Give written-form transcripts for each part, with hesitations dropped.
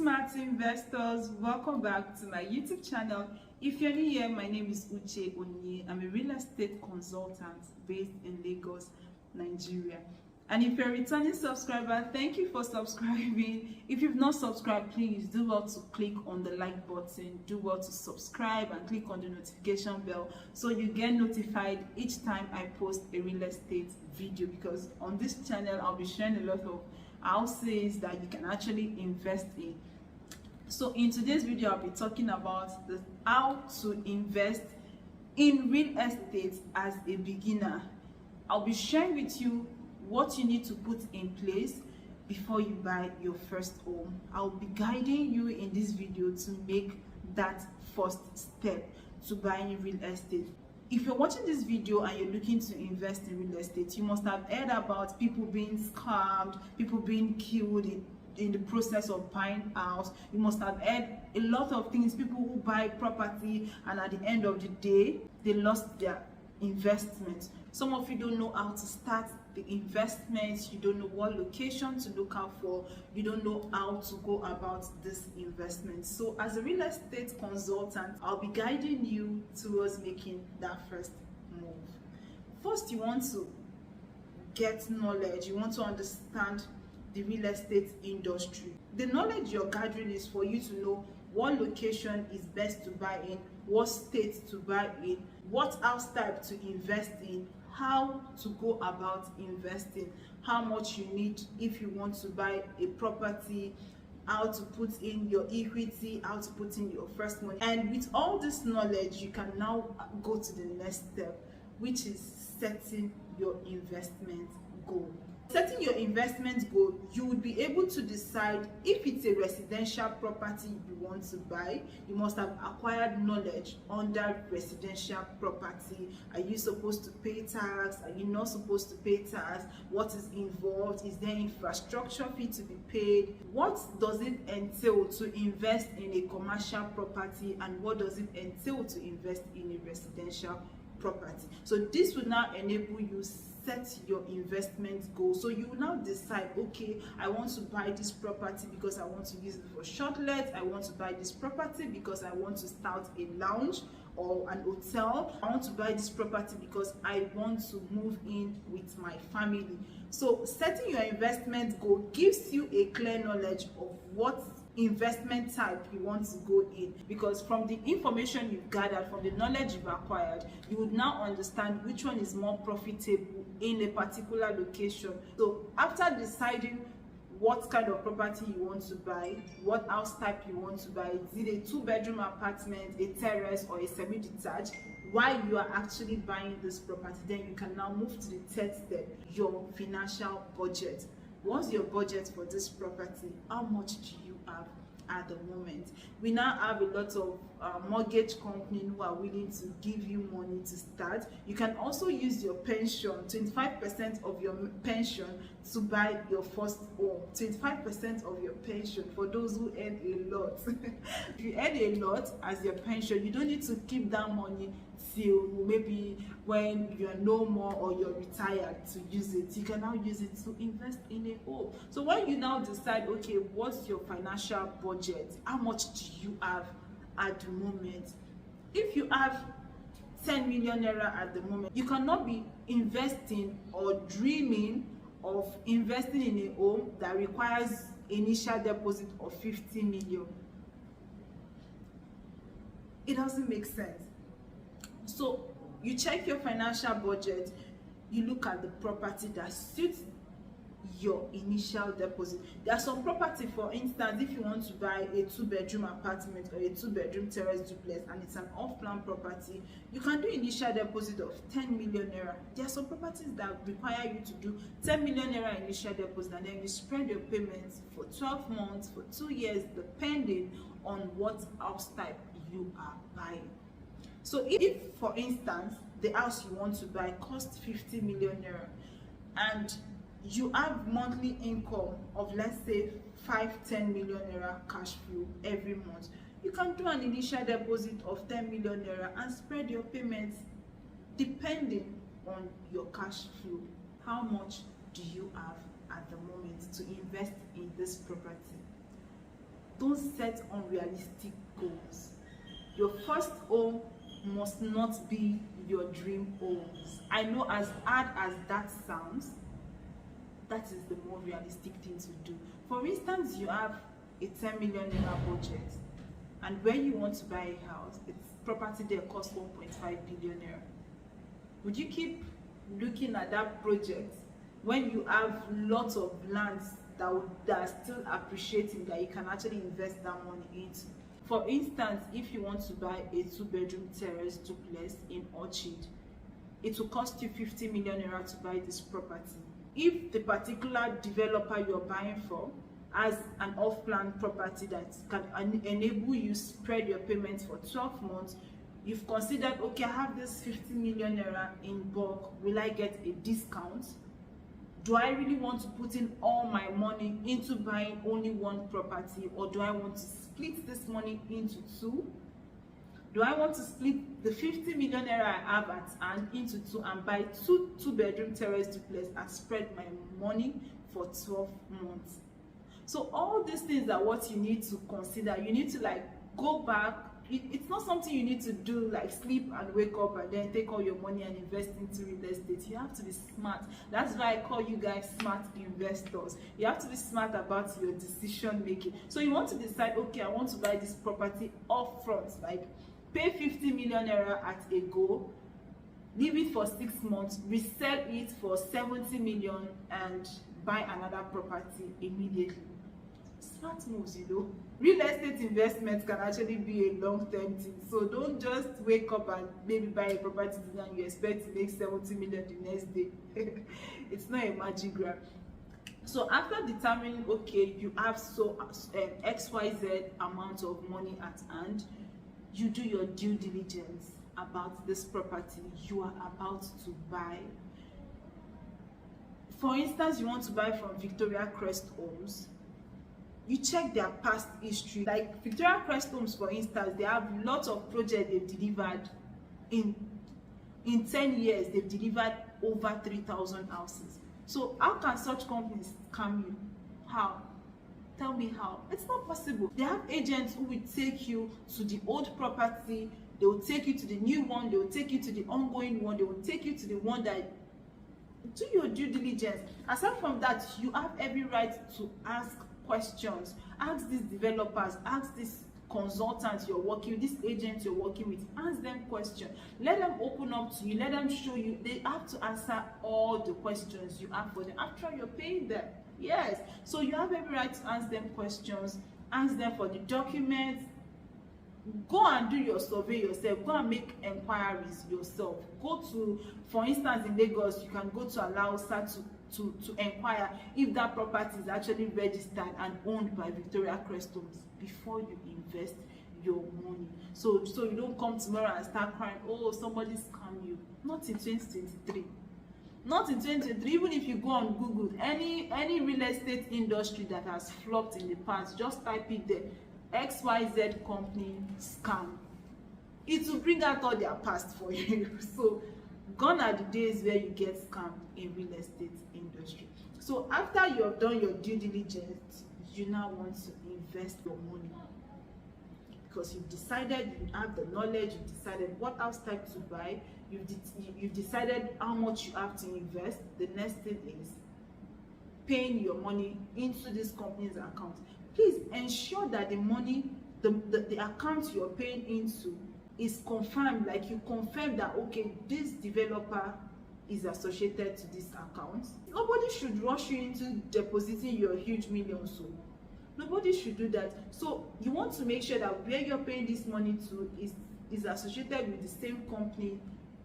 smart investors, welcome back to my YouTube channel. If you're new here, my name is Uche Onye. I'm a real estate consultant based in Lagos, Nigeria. And if you're a returning subscriber, thank you for subscribing. If you've not subscribed, please do well to click on the like button, do well to subscribe and click on the notification bell so you get notified each time I post a real estate video, because on this channel I'll be sharing a lot of houses that you can actually invest in. So in today's video I'll be talking about how to invest in real estate as a beginner. I'll be sharing with you what you need to put in place before you buy your first home. I'll be guiding you in this video to make that first step to buying real estate. If you're watching this video and you're looking to invest in real estate, you must have heard about people being scammed, people being killed in the process of buying a house. You must have heard a lot of things, people who buy property and at the end of the day they lost their investment. Some of you don't know how to start the investments, you don't know what location to look out for, you don't know how to go about this investment. So as a real estate consultant, I'll be guiding you towards making that first move. First, you want to get knowledge, you want to understand the real estate industry. The knowledge you're gathering is for you to know what location is best to buy in, what state to buy in, what house type to invest in, how to go about investing, how much you need if you want to buy a property, how to put in your equity, how to put in your first money. And with all this knowledge, you can now go to the next step, which is setting your investment goal. Setting your investment goal, you would be able to decide if it's a residential property you want to buy. You must have acquired knowledge on that residential property. Are you supposed to pay tax? Are you not supposed to pay tax? What is involved? Is there infrastructure fee to be paid? What does it entail to invest in a commercial property, and what does it entail to invest in a residential property? So this will now enable you set your investment goal. So you will now decide, okay, I want to buy this property because I want to use it for short let. I want to buy this property because I want to start a lounge or an hotel. I want to buy this property because I want to move in with my family. So setting your investment goal gives you a clear knowledge of what investment type you want to go in, because from the information you've gathered, from the knowledge you've acquired, you would now understand which one is more profitable in a particular location. So after deciding what kind of property you want to buy, what house type you want to buy, is it a 2-bedroom apartment, a terrace, or a semi-detached, while you are actually buying this property, then you can now move to the third step, your financial budget. What's your budget for this property? How much do you have at the moment? We now have a lot of mortgage companies who are willing to give you money to start. You can also use your pension, 25% of your pension, to buy your first home. 25% of your pension for those who earn a lot. If you earn a lot as your pension, you don't need to keep that money till maybe when you're no more or you're retired to use it. You can now use it to invest in a home. So when you now decide, okay, what's your financial budget? How much do you have at the moment? If you have 10 million naira at the moment, you cannot be investing or dreaming of investing in a home that requires initial deposit of 50 million. It doesn't make sense. So you check your financial budget, you look at the property that suits your initial deposit. There are some property, for instance, if you want to buy a 2-bedroom apartment or a 2-bedroom terrace duplex and it's an off-plan property, you can do initial deposit of 10 million naira. There are some properties that require you to do 10 million naira initial deposit, and then you spread your payments for 12 months, for 2 years, depending on what house type you are buying. So if, for instance, the house you want to buy costs 50 million naira and you have monthly income of, let's say, 5-10 million naira cash flow every month, you can do an initial deposit of 10 million naira and spread your payments depending on your cash flow. How much do you have at the moment to invest in this property? don't set unrealistic goals. Your first home must not be your dream homes. I know, as hard as that sounds, that is the more realistic thing to do. For instance, you have a 10 million naira budget, and when you want to buy a house, its property there costs 1.5 billion naira. Would you keep looking at that project when you have lots of lands that are still appreciating, that you can actually invest that money into? For instance, if you want to buy a 2-bedroom terrace duplex in Orchid, it will cost you 50 million naira to buy this property. If the particular developer you're buying from has an off-plan property that can enable you spread your payments for 12 months, you've considered, okay, I have this 50 million naira in bulk, will I get a discount? Do I really want to put in all my money into buying only one property, or do I want to split this money into two? Do I want to split the 50 million naira I have at hand into two and buy two-bedroom terrace duplex and spread my money for 12 months? So all these things are what you need to consider. You need to like go back. It's not something you need to do like sleep and wake up and then take all your money and invest into real estate. You have to be smart. That's why I call you guys smart investors. You have to be smart about your decision making. So you want to decide, okay, I want to buy this property upfront, like pay 50 million naira at a go, leave it for 6 months, resell it for 70 million and buy another property immediately. Smart moves, you know. Real estate investments can actually be a long-term thing. So don't just wake up and maybe buy a property and you expect to make 70 million the next day. It's not a magic grab. So after determining, okay, you have XYZ amount of money at hand, you do your due diligence about this property you are about to buy. For instance, you want to buy from Victoria Crest Homes. You check their past history. Like Victoria Crest Homes, for instance, they have lots of projects they've delivered. In 10 years, they've delivered over 3,000 houses. So how can such companies scam you? How? Tell me how. It's not possible. They have agents who will take you to the old property, they will take you to the new one, they will take you to the ongoing one, they will take you to the one that. Do your due diligence. Aside from that, you have every right to ask questions. Ask these developers, ask these consultants you're working with, these agents you're working with, ask them questions. Let them open up to you, let them show you. They have to answer all the questions you have for them after you're paying them. Yes, so you have every right to ask them questions, ask them for the documents. Go and do your survey yourself. Go and make inquiries yourself. Go to, for instance, in Lagos, you can go to Alausa to inquire if that property is actually registered and owned by Victoria Crest Homes before you invest your money. So you don't come tomorrow and start crying, oh, somebody scam you. Not in 2023. Not in 2023. Even if you go on Google, any real estate industry that has flopped in the past, just type it there. XYZ company scam. It will bring out all their past for you. So gone are the days where you get scammed in real estate industry. So after you have done your due diligence, you now want to invest your money, because you've decided, you have the knowledge, you've decided what house type to buy, you've decided how much you have to invest. The next thing is paying your money into this company's account. Please ensure that the money, the account you're paying into is confirmed. Like you confirm that, okay, this developer is associated to this account. Nobody should rush you into depositing your huge millions. So nobody should do that. So you want to make sure that where you're paying this money to is associated with the same company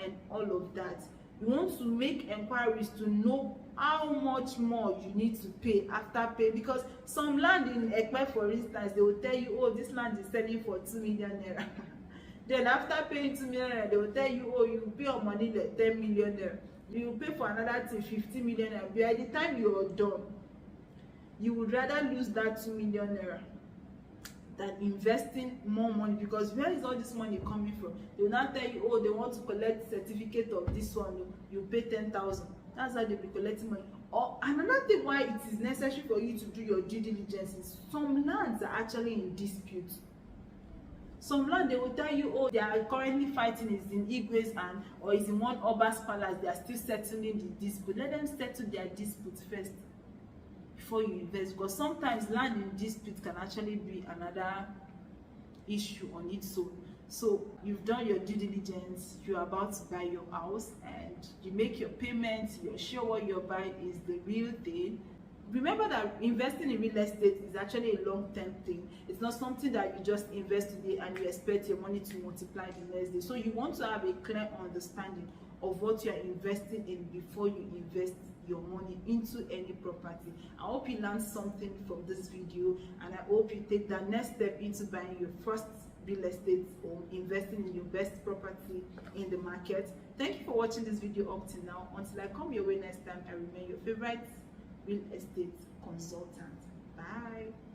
and all of that. You want to make inquiries to know how much more you need to pay after pay, because some land in Ekpe, for instance, they will tell you, oh, this land is selling for 2 million naira. Then after paying 2 million naira, they will tell you, oh, you pay your money like 10 million naira. You will pay for another thing 50 million naira. By the time you are done, you would rather lose that 2 million naira than investing more money, because where is all this money coming from? They will not tell you, oh, they want to collect certificate of this one, you pay 10,000. That's how they'll be collecting money. Or another thing why it is necessary for you to do your due diligence is some lands are actually in dispute. Some land they will tell you, oh, they are currently fighting is in Igwe's hand or is in one Oba's palace, they are still settling the dispute. Let them settle their dispute first before you invest, because sometimes land in dispute can actually be another issue on its own. So you've done your due diligence, you're about to buy your house, and you make your payments, you're sure what you're buying is the real thing. Remember that investing in real estate is actually a long-term thing. It's not something that you just invest today and you expect your money to multiply the next day. So you want to have a clear understanding of what you're investing in before you invest your money into any property. I hope you learned something from this video, and I hope you take that next step into buying your first real estate or investing in your best property in the market. Thank you for watching this video up till now. Until I come your way next time, I remain your favorite real estate consultant. Bye.